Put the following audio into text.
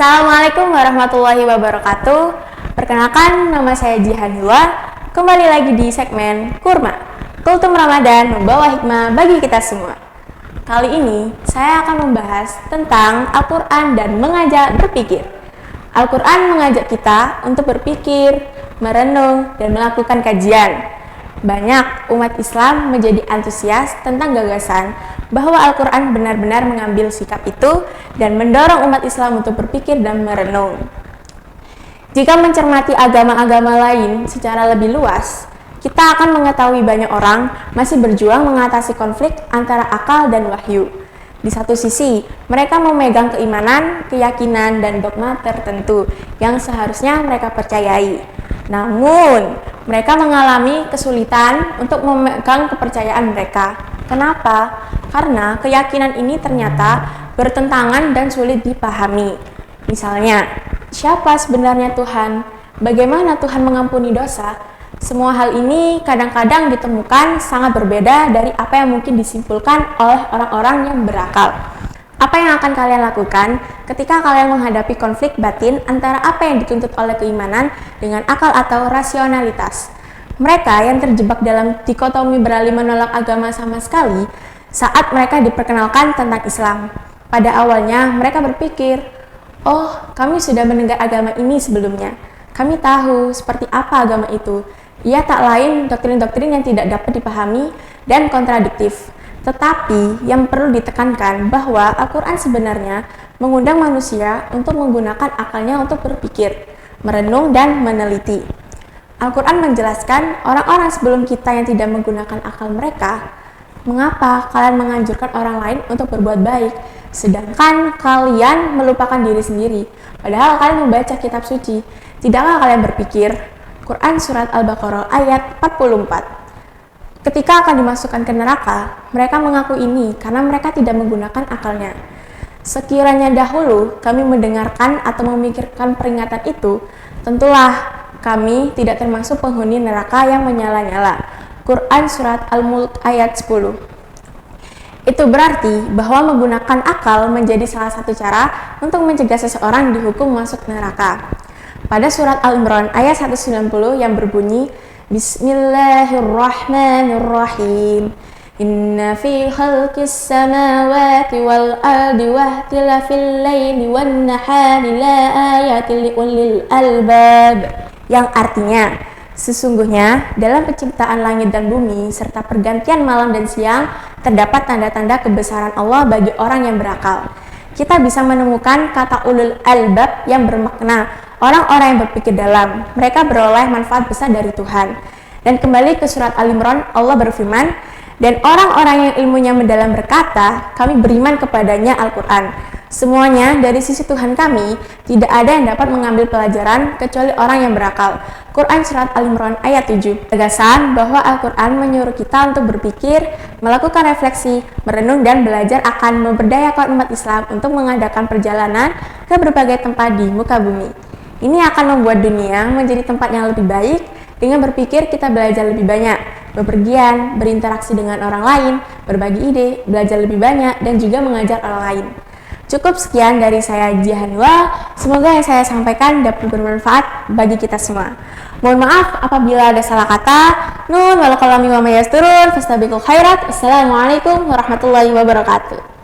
Assalamualaikum warahmatullahi wabarakatuh. Perkenalkan, nama saya Jihan Hua. Kembali lagi di segmen Kurma, Kultum Ramadan membawa hikmah bagi kita semua. Kali ini saya akan membahas tentang Al-Quran dan mengajak berpikir. Al-Quran mengajak kita untuk berpikir, merenung, dan melakukan kajian. Banyak umat Islam menjadi antusias tentang gagasan bahwa Al-Quran benar-benar mengambil sikap itu dan mendorong umat Islam untuk berpikir dan merenung. Jika mencermati agama-agama lain secara lebih luas, kita akan mengetahui banyak orang masih berjuang mengatasi konflik antara akal dan wahyu. Di satu sisi, mereka memegang keimanan, keyakinan, dan dogma tertentu yang seharusnya mereka percayai. Namun, mereka mengalami kesulitan untuk memegang kepercayaan mereka. Kenapa? Karena keyakinan ini ternyata bertentangan dan sulit dipahami. Misalnya, siapa sebenarnya Tuhan? Bagaimana Tuhan mengampuni dosa? Semua hal ini kadang-kadang ditemukan sangat berbeda dari apa yang mungkin disimpulkan oleh orang-orang yang berakal. Apa yang akan kalian lakukan ketika kalian menghadapi konflik batin antara apa yang dituntut oleh keimanan dengan akal atau rasionalitas? Mereka yang terjebak dalam dikotomi beralih menolak agama sama sekali saat mereka diperkenalkan tentang Islam. Pada awalnya mereka berpikir, oh, kami sudah mendengar agama ini sebelumnya. Kami tahu seperti apa agama itu. Ia tak lain doktrin-doktrin yang tidak dapat dipahami dan kontradiktif. Tetapi yang perlu ditekankan bahwa Al-Quran sebenarnya mengundang manusia untuk menggunakan akalnya untuk berpikir, merenung, dan meneliti. Al-Quran menjelaskan orang-orang sebelum kita yang tidak menggunakan akal mereka, mengapa kalian menganjurkan orang lain untuk berbuat baik, sedangkan kalian melupakan diri sendiri, padahal kalian membaca kitab suci. Tidakkah kalian berpikir? Quran Surat Al-Baqarah ayat 44. Ketika akan dimasukkan ke neraka, mereka mengaku ini karena mereka tidak menggunakan akalnya. Sekiranya dahulu kami mendengarkan atau memikirkan peringatan itu, tentulah kami tidak termasuk penghuni neraka yang menyala-nyala. Quran Surat Al-Mulk ayat 10. Itu berarti bahwa menggunakan akal menjadi salah satu cara untuk mencegah seseorang dihukum masuk neraka. Pada surat Al-Imran ayat 190 yang berbunyi, Bismillahirrahmanirrahim. Inna fi khalqis samawati wal ardi wa ikhtilafil laili wan nahari la ayatil liulil albab. Yang artinya, sesungguhnya dalam penciptaan langit dan bumi serta pergantian malam dan siang terdapat tanda-tanda kebesaran Allah bagi orang yang berakal. Kita bisa menemukan kata ulul albab yang bermakna orang-orang yang berpikir dalam. Mereka beroleh manfaat besar dari Tuhan. Dan kembali ke surat Al-Imran, Allah berfirman, dan orang-orang yang ilmunya mendalam berkata, kami beriman kepadanya Al-Quran. Semuanya dari sisi Tuhan kami, tidak ada yang dapat mengambil pelajaran kecuali orang yang berakal. Quran Surat Al-Imran ayat 7. Tegasan bahwa Al-Quran menyuruh kita untuk berpikir, melakukan refleksi, merenung, dan belajar akan memberdayakan umat Islam untuk mengadakan perjalanan ke berbagai tempat di muka bumi. Ini akan membuat dunia menjadi tempat yang lebih baik. Dengan berpikir kita belajar lebih banyak, bepergian, berinteraksi dengan orang lain, berbagi ide, belajar lebih banyak, dan juga mengajar orang lain. Cukup sekian dari saya Jihan Hua. Semoga yang saya sampaikan dapat bermanfaat bagi kita semua. Mohon maaf apabila ada salah kata. Nun wal qalami wa ma yasturun fastabiqul khairat. Assalamualaikum warahmatullahi wabarakatuh.